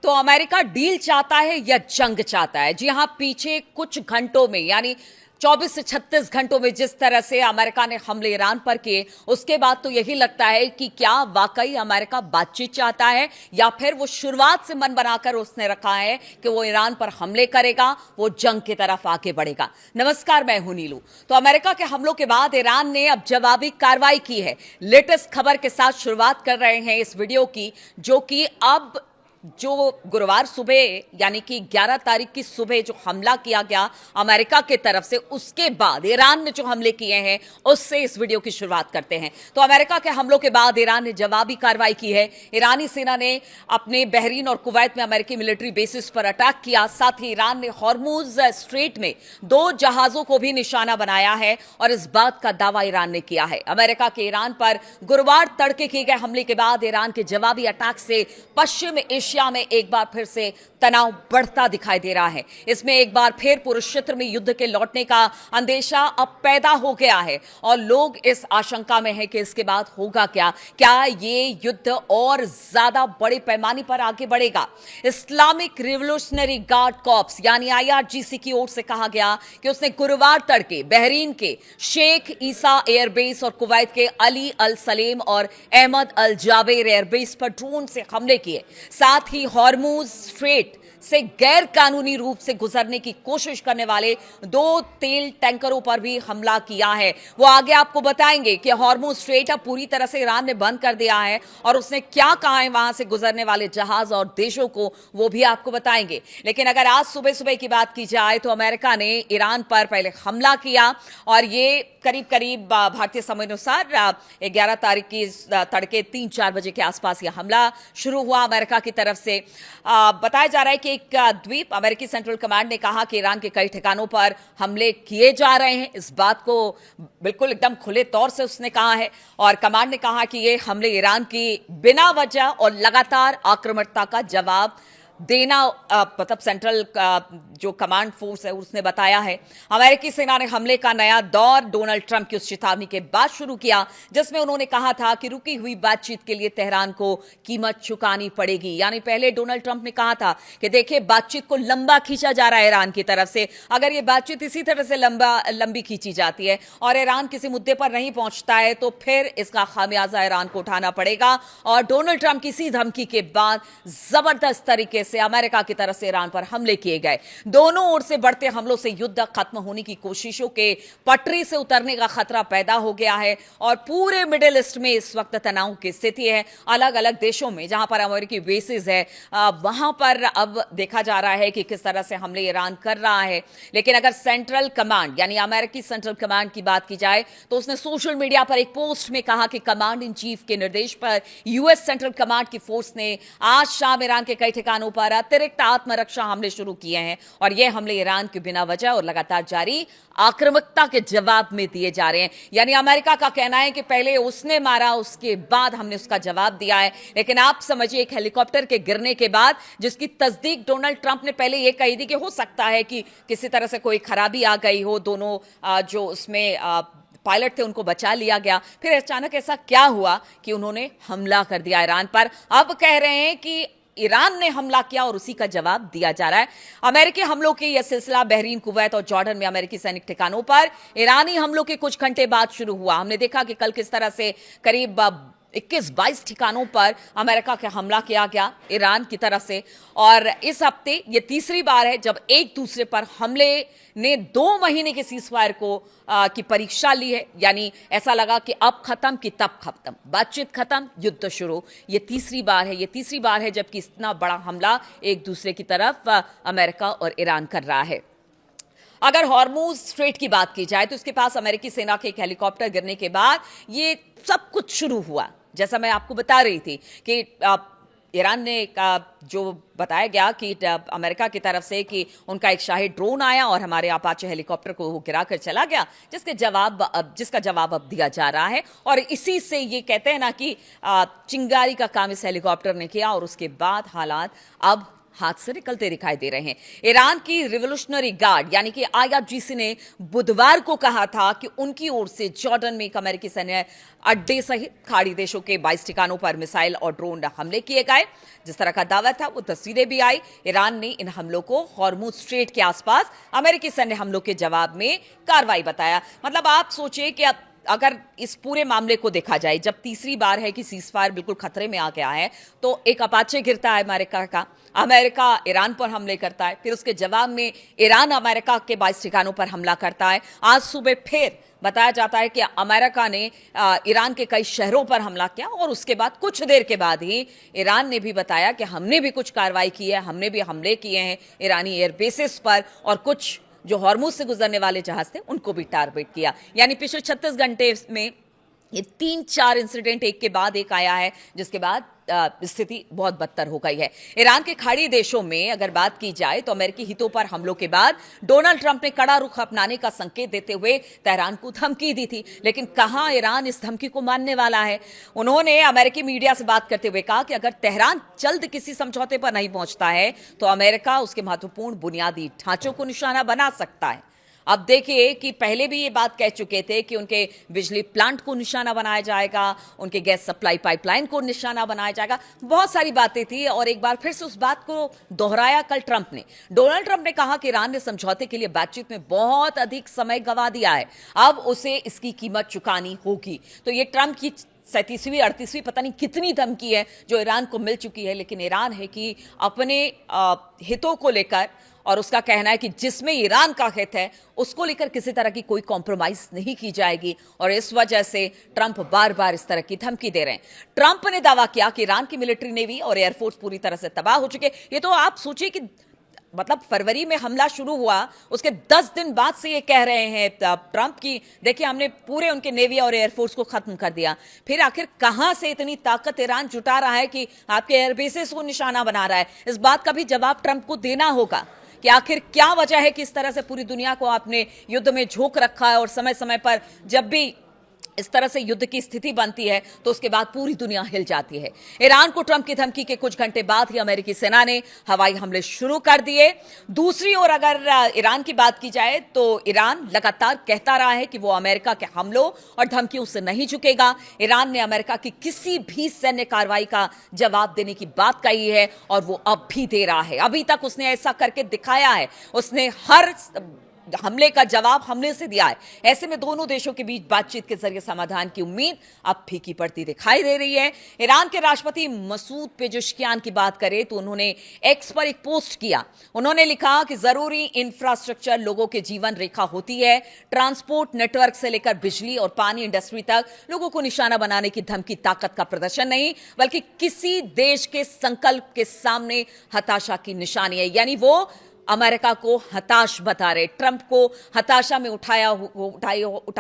तो America deal चाहता है या जंग चाहता है? जी हां, पीछे कुछ घंटों में यानी 24 से 36 घंटों में जिस तरह से अमेरिका ने हमले ईरान पर किए, उसके बाद तो यही लगता है कि क्या वाकई अमेरिका बातचीत चाहता है या फिर वो शुरुआत से मन बनाकर उसने रखा है कि वो ईरान पर हमले करेगा, वो जंग की तरफ आगे बढ़ेगा। नमस्कार, मैं हूं नीलू। तो अमेरिका के हमलों के बाद ईरान ने अब जवाबी कार्रवाई की है। लेटेस्ट खबर के साथ शुरुआत कर रहे हैं इस वीडियो की, जो कि अब जो गुरुवार सुबह यानी कि 11 तारीख की सुबह जो हमला किया गया अमेरिका की तरफ से, उसके बाद ईरान ने जो हमले किए हैं उससे इस वीडियो की शुरुआत करते हैं। तो अमेरिका के हमलों के बाद ईरान ने जवाबी कार्रवाई की है। ईरानी सेना ने अपने बहरीन और कुवैत में अमेरिकी मिलिट्री बेसिस पर अटैक किया। साथ ही ईरान ने हॉर्मुज स्ट्रेट में 2 जहाजों को भी निशाना बनाया है और इस बात का दावा ईरान ने किया है। अमेरिका के ईरान पर गुरुवार तड़के किए गए हमले के बाद ईरान के जवाबी अटैक से पश्चिम एशिया में एक बार फिर से तनाव बढ़ता दिखाई दे रहा है। इसमें एक बार फिर पूरे क्षेत्र में युद्ध के लौटने का अंदेशा अब पैदा हो गया है और लोग इस आशंका में हैं कि इसके बाद होगा क्या ये युद्ध और ज्यादा बड़े पैमाने पर आगे बढ़ेगा। इस्लामिक रिवोल्यूशनरी गार्ड कॉर्प्स यानी आईआरजीसी की ओर से कहा गया कि उसने गुरुवार तड़के बहरीन के शेख ईसा एयरबेस और कुवैत के अली अल सलेम और अहमद अल जाबेर एयरबेस पर ड्रोन से हमले किए। साथ ही हॉर्मुज स्ट्रेट से गैर कानूनी रूप से गुजरने की कोशिश करने वाले 2 तेल टैंकरों पर भी हमला किया है। वो आगे आपको बताएंगे कि हॉर्मुज स्ट्रेट अब पूरी तरह से ईरान ने बंद कर दिया है और उसने क्या कहा है वहां से गुजरने वाले जहाज और देशों को, वो भी आपको बताएंगे। लेकिन अगर आज सुबह सुबह की बात की जाए तो अमेरिका ने ईरान पर पहले हमला किया और ये करीब करीब भारतीय समय अनुसार 11 तारीख की तड़के 3-4 बजे के आसपास यह हमला शुरू हुआ अमेरिका की तरफ से। बताया जा रहा है कि एक द्वीप, अमेरिकी सेंट्रल कमांड ने कहा कि ईरान के कई ठिकानों पर हमले किए जा रहे हैं। इस बात को बिल्कुल एकदम खुले तौर से उसने कहा है और कमांड ने कहा कि ये हमले ईरान की बिना वजह और लगातार आक्रामकता का जवाब देना, मतलब सेंट्रल जो कमांड फोर्स है उसने बताया है। अमेरिकी सेना ने हमले का नया दौर डोनाल्ड ट्रंप की उस चेतावनी के बाद शुरू किया जिसमें उन्होंने कहा था कि रुकी हुई बातचीत के लिए तेहरान को कीमत चुकानी पड़ेगी। यानी पहले डोनाल्ड ट्रंप ने कहा था कि देखिए, बातचीत को लंबा खींचा जा रहा है ईरान की तरफ से। अगर ये बातचीत इसी तरह से लंबी खींची जाती है और ईरान किसी मुद्दे पर नहीं पहुंचता है तो फिर इसका खामियाजा ईरान को उठाना पड़ेगा। और डोनाल्ड ट्रंप की इसी धमकी के बाद जबरदस्त तरीके से अमेरिका की तरफ से ईरान पर हमले किए गए। दोनों ओर से बढ़ते हमलों से युद्ध खत्म होने की कोशिशों के पटरी से उतरने का खतरा पैदा हो गया है और पूरे मिडिल ईस्ट में इस वक्त तनाव की स्थिति है। अलग अलग देशों में जहां पर अमेरिकी बेसिस है वहां पर अब देखा जा रहा है कि किस तरह से हमले ईरान कर रहा है। लेकिन अगर सेंट्रल कमांड यानी अमेरिकी सेंट्रल कमांड की बात की जाए तो उसने सोशल मीडिया पर एक पोस्ट में कहा कि कमांड इन चीफ के निर्देश पर यूएस सेंट्रल कमांड की फोर्स ने आज शाम ईरान के कई ठिकानों पर अतिरिक्त आत्मरक्षा हमले शुरू किए हैं और यह हमले ईरान के बिना वजह और लगातार जारी आक्रामकता के जवाब में दिए जा रहे हैं। यानी अमेरिका का कहना है कि पहले उसने मारा, उसके बाद हमने उसका जवाब दिया है। लेकिन आप समझिए, एक हेलीकॉप्टर के गिरने के बाद जिसकी तस्दीक डोनाल्ड ट्रंप ने पहले यह कही थी कि हो सकता है कि किसी तरह से कोई खराबी आ गई हो, दोनों जो उसमें पायलट थे उनको बचा लिया गया, फिर अचानक ऐसा क्या हुआ कि उन्होंने हमला कर दिया ईरान पर। अब कह रहे हैं कि ईरान ने हमला किया और उसी का जवाब दिया जा रहा है। अमेरिकी हमलों के यह सिलसिला बहरीन, कुवैत और जॉर्डन में अमेरिकी सैनिक ठिकानों पर ईरानी हमलों के कुछ घंटे बाद शुरू हुआ। हमने देखा कि कल किस तरह से करीब 21-22 ठिकानों पर अमेरिका का हमला किया गया ईरान की तरफ से और इस हफ्ते ये तीसरी बार है जब एक दूसरे पर हमले ने 2 महीने के सीजफायर को की परीक्षा ली है। यानी ऐसा लगा कि अब खत्म कि तब खत्म, बातचीत खत्म, युद्ध शुरू। ये तीसरी बार है जबकि इतना बड़ा हमला एक दूसरे की तरफ अमेरिका और ईरान कर रहा है। अगर हॉर्मुज स्ट्रेट की बात की जाए तो इसके पास अमेरिकी सेना के एक हेलीकॉप्टर गिरने के बाद ये सब कुछ शुरू हुआ। जैसा मैं आपको बता रही थी कि ईरान ने जो बताया गया कि अमेरिका की तरफ से कि उनका एक शाही ड्रोन आया और हमारे अपाचे हेलीकॉप्टर को वो गिराकर चला गया, जिसका जवाब अब दिया जा रहा है। और इसी से ये कहते हैं ना कि चिंगारी का काम इस हेलीकॉप्टर ने किया और उसके बाद हालात अब हाथ से निकलते दिखाई दे रहे हैं। ईरान की रिवोल्यूशनरी गार्ड यानी कि आईआरजीसी ने बुधवार को कहा था कि उनकी ओर से जॉर्डन में एक अमेरिकी सैन्य अड्डे सहित खाड़ी देशों के 22 ठिकानों पर मिसाइल और ड्रोन हमले किए गए। जिस तरह का दावा था वो तस्वीरें भी आई। ईरान ने इन हमलों को हॉर्मुज स्ट्रेट के आसपास अमेरिकी सैन्य हमलों के जवाब में कार्रवाई बताया। मतलब आप सोचिए कि अगर इस पूरे मामले को देखा जाए, जब तीसरी बार है कि सीजफायर बिल्कुल खतरे में आ गया है, तो एक अपाचे गिरता है अमेरिका का, अमेरिका ईरान पर हमले करता है, फिर उसके जवाब में ईरान अमेरिका के 22 ठिकानों पर हमला करता है। आज सुबह फिर बताया जाता है कि अमेरिका ने ईरान के कई शहरों पर हमला किया और उसके बाद कुछ देर के बाद ही ईरान ने भी बताया कि हमने भी कुछ कार्रवाई की है, हमने भी हमले किए हैं ईरानी एयरबेसेस पर और कुछ जो हॉर्मुज से गुजरने वाले जहाज थे उनको भी टारगेट किया। यानी पिछले 36 घंटे में ये 3-4 इंसिडेंट एक के बाद एक आया है, जिसके बाद स्थिति बहुत बदतर हो गई है। ईरान के खाड़ी देशों में अगर बात की जाए तो अमेरिकी हितों पर हमलों के बाद डोनाल्ड ट्रंप ने कड़ा रुख अपनाने का संकेत देते हुए तेहरान को धमकी दी थी, लेकिन कहां ईरान इस धमकी को मानने वाला है। उन्होंने अमेरिकी मीडिया से बात करते हुए कहा कि अगर तेहरान जल्द किसी समझौते पर नहीं पहुंचता है तो अमेरिका उसके महत्वपूर्ण बुनियादी ढांचों को निशाना बना सकता है। अब देखिए कि पहले भी ये बात कह चुके थे कि उनके बिजली प्लांट को निशाना बनाया जाएगा, उनके गैस सप्लाई पाइपलाइन को निशाना बनाया जाएगा, बहुत सारी बातें थी और एक बार फिर से उस बात को दोहराया कल ट्रंप ने। डोनाल्ड ट्रंप ने कहा कि ईरान ने समझौते के लिए बातचीत में बहुत अधिक समय गंवा दिया है, अब उसे इसकी कीमत चुकानी होगी। तो ये ट्रंप की 37वीं 38वीं पता नहीं कितनी धमकी है जो ईरान को मिल चुकी है, लेकिन ईरान है कि अपने हितों को लेकर, और उसका कहना है कि जिसमें ईरान का हित है उसको लेकर किसी तरह की कोई कॉम्प्रोमाइज नहीं की जाएगी, और इस वजह से ट्रंप बार बार इस तरह की धमकी दे रहे हैं। ट्रंप ने दावा किया कि ईरान की मिलिट्री नेवी और एयरफोर्स पूरी तरह से तबाह हो चुके। ये तो आप सोचिए कि मतलब फरवरी में हमला शुरू हुआ, उसके 10 दिन बाद से ये कह रहे हैं ट्रंप की देखिए हमने पूरे उनके नेवी और एयरफोर्स को खत्म कर दिया। फिर आखिर कहां से इतनी ताकत ईरान जुटा रहा है कि आपके एयरबेसेस को निशाना बना रहा है? इस बात का भी जवाब ट्रंप को देना होगा कि आखिर क्या वजह है कि इस तरह से पूरी दुनिया को आपने युद्ध में झोंक रखा है और समय समय पर जब भी इस तरह से युद्ध की स्थिति बनती है तो उसके बाद पूरी दुनिया हिल जाती है। ईरान को ट्रंप की धमकी के कुछ घंटे बाद ही अमेरिकी सेना ने हवाई हमले शुरू कर दिए। दूसरी ओर अगर ईरान की बात की जाए तो ईरान लगातार कहता रहा है कि वो अमेरिका के हमलों और धमकियों से नहीं झुकेगा। ईरान ने अमेरिका की किसी भी सैन्य कार्रवाई का जवाब देने की बात कही है और वो अब भी दे रहा है। अभी तक उसने ऐसा करके दिखाया है, उसने हर हमले का जवाब हमले से दिया है। ऐसे में दोनों देशों के बीच बातचीत के जरिए समाधान की उम्मीद अब फीकी पड़ती दिखाई दे रही है। ईरान के राष्ट्रपति मसूद पेजेश्कियान की बात करें तो उन्होंने एक्स पर एक पोस्ट किया। उन्होंने लिखा कि जरूरी इंफ्रास्ट्रक्चर लोगों के जीवन रेखा होती है। ट्रांसपोर्ट नेटवर्क से लेकर बिजली और पानी इंडस्ट्री तक लोगों को निशाना बनाने की धमकी ताकत का प्रदर्शन नहीं, बल्कि किसी देश के संकल्प के सामने हताशा की निशानी है। यानी वो अमेरिका को हताश बता रहे, ट्रंप को हताशा में उठाया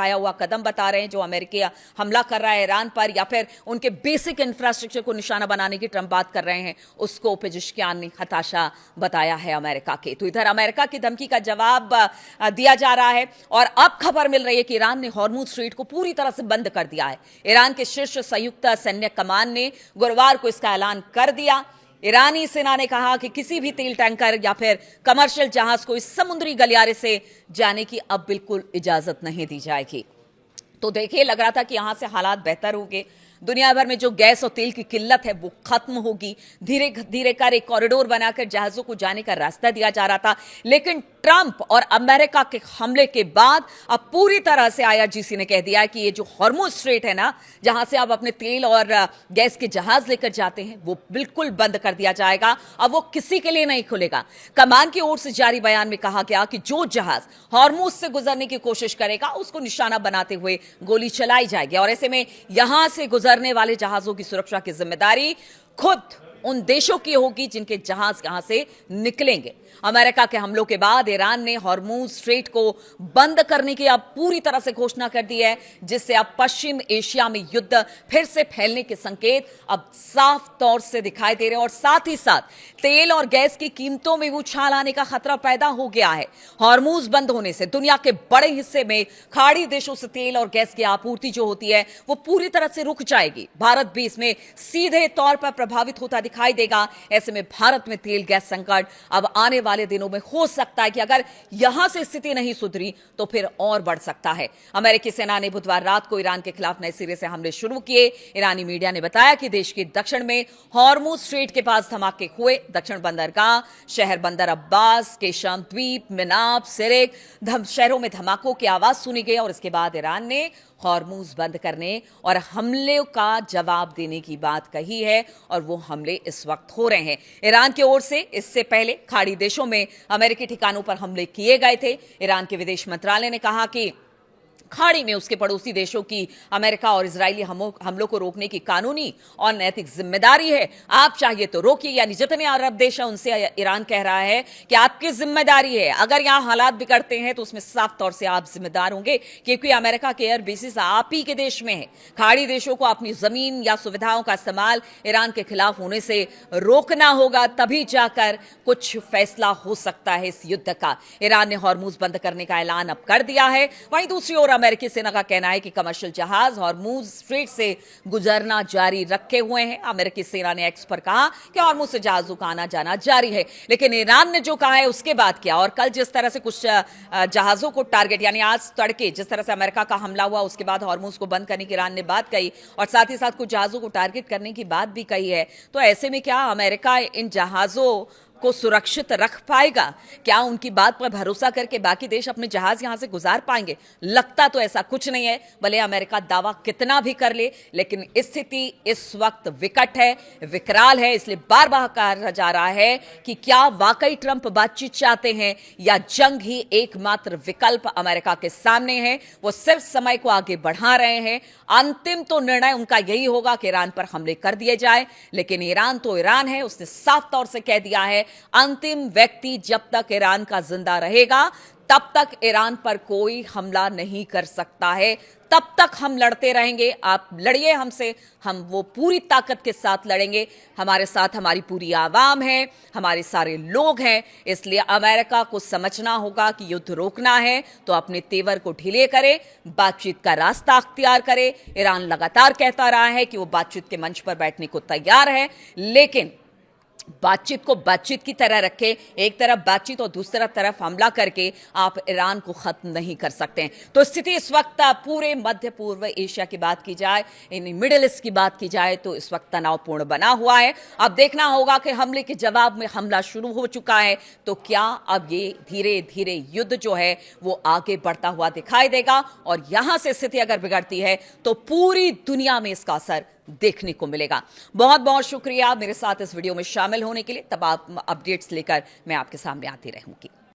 हुआ कदम बता रहे हैं जो अमेरिका हमला कर रहा है ईरान पर, या फिर उनके बेसिक इंफ्रास्ट्रक्चर को निशाना बनाने की ट्रंप बात कर रहे हैं, उसको पेजेश्कियान ने हताशा बताया है अमेरिका के। तो इधर अमेरिका की धमकी का जवाब दिया जा रहा है और अब खबर मिल रही है कि ईरान ने हॉर्मुज स्ट्रेट को पूरी तरह से बंद कर दिया है। ईरान के शीर्ष संयुक्त सैन्य कमान ने गुरुवार को इसका ऐलान कर दिया। ईरानी सेना ने कहा कि किसी भी तेल टैंकर या फिर कमर्शियल जहाज को इस समुद्री गलियारे से जाने की अब बिल्कुल इजाजत नहीं दी जाएगी। तो देखिए लग रहा था कि यहां से हालात बेहतर होंगे, दुनिया भर में जो गैस और तेल की किल्लत है वो खत्म होगी, धीरे धीरे कर एक कॉरिडोर बनाकर जहाजों को जाने का रास्ता दिया जा रहा था। लेकिन ट्रंप और अमेरिका के हमले के बाद अब पूरी तरह से आईआरजीसी ने कह दिया है कि ये जो हॉर्मुज स्ट्रेट है ना, जहां से आप अपने तेल और गैस के जहाज लेकर जाते हैं, वो बिल्कुल बंद कर दिया जाएगा। अब वो किसी के लिए नहीं खुलेगा। कमान की ओर से जारी बयान में कहा गया कि जो जहाज हॉर्मुज से गुजरने की कोशिश करेगा उसको निशाना बनाते हुए गोली चलाई जाएगी, और ऐसे में यहां से गुजरने वाले जहाजों की सुरक्षा की जिम्मेदारी खुद उन देशों की होगी जिनके जहाज यहां से निकलेंगे। अमेरिका के हमलों के बाद ईरान ने हॉर्मुज स्ट्रेट को बंद करने की अब पूरी तरह से घोषणा कर दी है, जिससे अब पश्चिम एशिया में युद्ध फिर से फैलने के संकेत अब साफ तौर से दिखाई दे रहे हैं, और साथ ही साथ तेल और गैस की कीमतों में उछाल आने का खतरा पैदा हो गया है। हॉर्मुज बंद होने से दुनिया के बड़े हिस्से में खाड़ी देशों से तेल और गैस की आपूर्ति जो होती है वो पूरी तरह से रुक जाएगी। भारत भी इसमें सीधे तौर पर प्रभावित होता दिखाई देगा। ऐसे में भारत में तेल गैस संकट अब आने वाले दिनों में हो सकता है कि अगर यहां से स्थिति नहीं सुधरी तो फिर और बढ़ सकता है। अमेरिकी सेना ने बुधवार रात को ईरान के खिलाफ नए सिरे से हमले शुरू किए। ईरानी मीडिया ने बताया कि देश के दक्षिण में हॉर्मुज स्ट्रेट के पास धमाके हुए। दक्षिण बंदरगाह शहर बंदर अब्बास, केशम द्वीप, मिनाब, सिरिक शहरों में धमाकों की आवाज सुनी गई और इसके बाद ईरान ने हॉर्मुज बंद करने और हमले का जवाब देने की बात कही है और वो हमले इस वक्त हो रहे हैं। ईरान की ओर से इससे पहले खाड़ी देशों में अमेरिकी ठिकानों पर हमले किए गए थे। ईरान के विदेश मंत्रालय ने कहा कि खाड़ी में उसके पड़ोसी देशों की अमेरिका और इजरायली हमलों को रोकने की कानूनी और नैतिक जिम्मेदारी है। आप चाहिए तो रोकिए, यानी जितने अरब देश हैं उनसे ईरान कह रहा है कि आपकी जिम्मेदारी है। अगर यहां हालात बिगड़ते हैं तो उसमें साफ तौर से आप जिम्मेदार होंगे, क्योंकि अमेरिका के एयर बेसिस आप ही के देश में है। खाड़ी देशों को अपनी जमीन या सुविधाओं का इस्तेमाल ईरान के खिलाफ होने से रोकना होगा, तभी जाकर कुछ फैसला हो सकता है इस युद्ध का। ईरान ने हॉर्मुज बंद करने का ऐलान अब कर दिया है। वहीं दूसरी ओर अमेरिकी सेना का कहना है कि कमर्शियल जहाज हॉर्मुज स्ट्रेट से गुजरना जारी रखे हुए हैं। अमेरिकी सेना ने एक्स पर कहा कि हॉर्मुज से जहाजों का आना जाना जारी है, लेकिन ईरान ने जो कहा है उसके बाद क्या। और कल जिस तरह से कुछ जहाजों को टारगेट, यानी आज तड़के जिस तरह से अमेरिका का हमला हुआ उसके बाद हॉर्मुज को बंद करने की ईरान ने बात कही और साथ ही साथ कुछ जहाजों को टारगेट करने की बात भी कही है, तो ऐसे में क्या अमेरिका इन जहाजों को सुरक्षित रख पाएगा? क्या उनकी बात पर भरोसा करके बाकी देश अपने जहाज यहां से गुजार पाएंगे? लगता तो ऐसा कुछ नहीं है, भले अमेरिका दावा कितना भी कर ले, लेकिन स्थिति इस वक्त विकट है, विकराल है। इसलिए बार बार कहा जा रहा है कि क्या वाकई ट्रंप बातचीत चाहते हैं या जंग ही एकमात्र विकल्प अमेरिका के सामने है। वो सिर्फ समय को आगे बढ़ा रहे हैं। अंतिम तो निर्णय उनका यही होगा कि ईरान पर हमले कर दिए जाए, लेकिन ईरान तो ईरान है, उसने साफ तौर से कह दिया है अंतिम व्यक्ति जब तक ईरान का जिंदा रहेगा तब तक ईरान पर कोई हमला नहीं कर सकता है। तब तक हम लड़ते रहेंगे। आप लड़िए हमसे, हम वो पूरी ताकत के साथ लड़ेंगे। हमारे साथ हमारी पूरी आवाम है, हमारे सारे लोग हैं। इसलिए अमेरिका को समझना होगा कि युद्ध रोकना है तो अपने तेवर को ढीले करे, बातचीत का रास्ता अख्तियार करे। ईरान लगातार कहता रहा है कि वो बातचीत के मंच पर बैठने को तैयार है, लेकिन बातचीत को बातचीत की तरह रखे। एक तरफ बातचीत और दूसरा तरफ हमला करके आप ईरान को खत्म नहीं कर सकते हैं। तो स्थिति इस वक्त पूरे मध्य पूर्व एशिया की बात की जाए, इन मिडिल ईस्ट की बात की जाए तो इस वक्त तनावपूर्ण बना हुआ है। अब देखना होगा कि हमले के जवाब में हमला शुरू हो चुका है, तो क्या अब ये धीरे धीरे युद्ध जो है वो आगे बढ़ता हुआ दिखाई देगा और यहां से स्थिति अगर बिगड़ती है तो पूरी दुनिया में इसका असर देखने को मिलेगा। बहुत बहुत शुक्रिया मेरे साथ इस वीडियो में शामिल होने के लिए। तब आप अपडेट्स लेकर मैं आपके सामने आती रहूंगी।